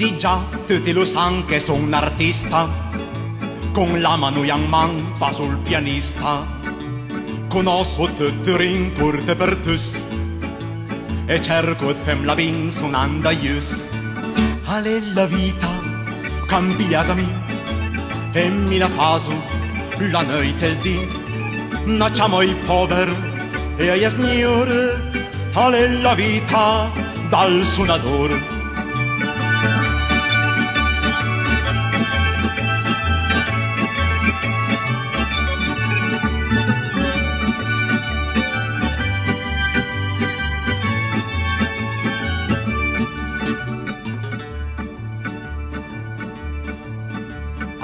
Sì già, tutti lo sanno che sono un artista, con la mano in man fa sul pianista. Conosco tutti rincorte per tus, e cerco di fem la vin suonando ius. Ale la vita, cambiasami, e mi la faso la noite e il dì. Nasciamo i poveri e ai signori, ale la vita dal suonatore.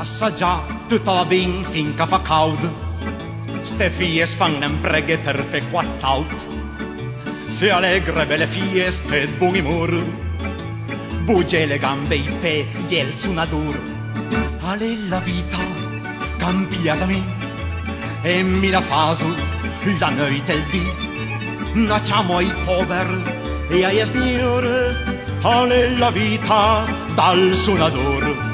Assaggia tutta va ben finché fa caldo, ste fies fanno un preghe per fe quazzaut. Se allegre belle fieste e buon umore, bugie le gambe i pe e il suonatore. Ale la vita cambiasami e mi la faso la noite e il dì. Nasciamo ai poveri e ai signori, ale la vita dal suonatore.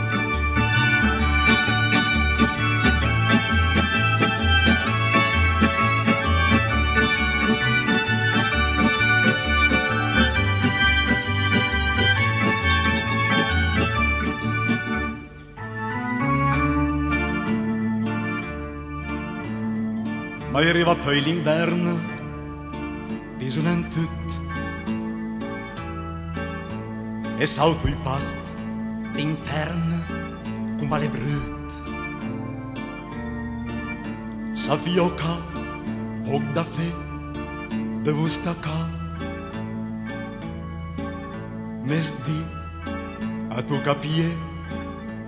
Ma arriva poi l'inverno, desolano tutti, e salto i pasti d'inferno con vale brut. S'avvioca, poc da fe, devo staccare, mes di a tu capire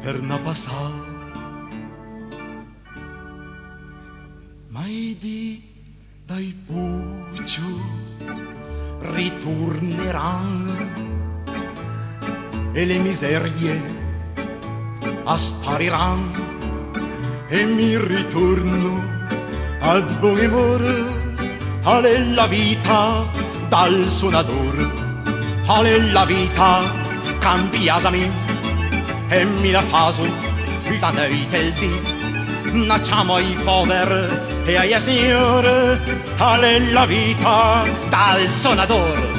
per na passare. Mai di dai puccio ritorneranno e le miserie spariranno e mi ritorno ad buon umore. Ale la vita dal suonatore, ale la vita cambiasami e mi la faso la noite e il dì. Nasciamo ai poveri e ai signori, ale la vita dal suonatore.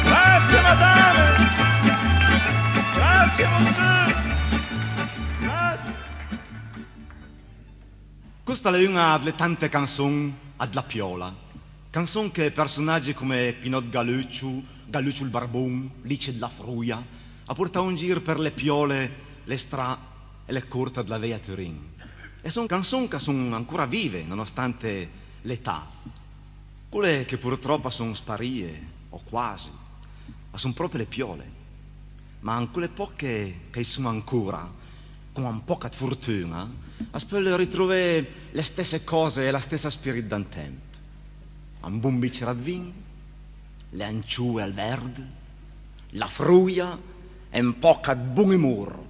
Grazie madame, grazie monsieur, grazie. Questa è una delle tante canzoni alla piola, canzoni che personaggi come Pinot Galuccio, Galuccio il Barbon, Lice della Fruia ha portato in giro per le piole, le strade e le corte della via Turin. E sono canzoni che sono ancora vive nonostante l'età. Quelle che purtroppo sono sparite, o quasi, ma sono proprio le piole. Ma anche quelle poche che sono ancora, con un poca fortuna, a spero ritrovare le stesse cose e la stessa spirito d'un tempo. Un buon bicchiere di vino, le anciue al verde, la fruia e un poca di buon umore.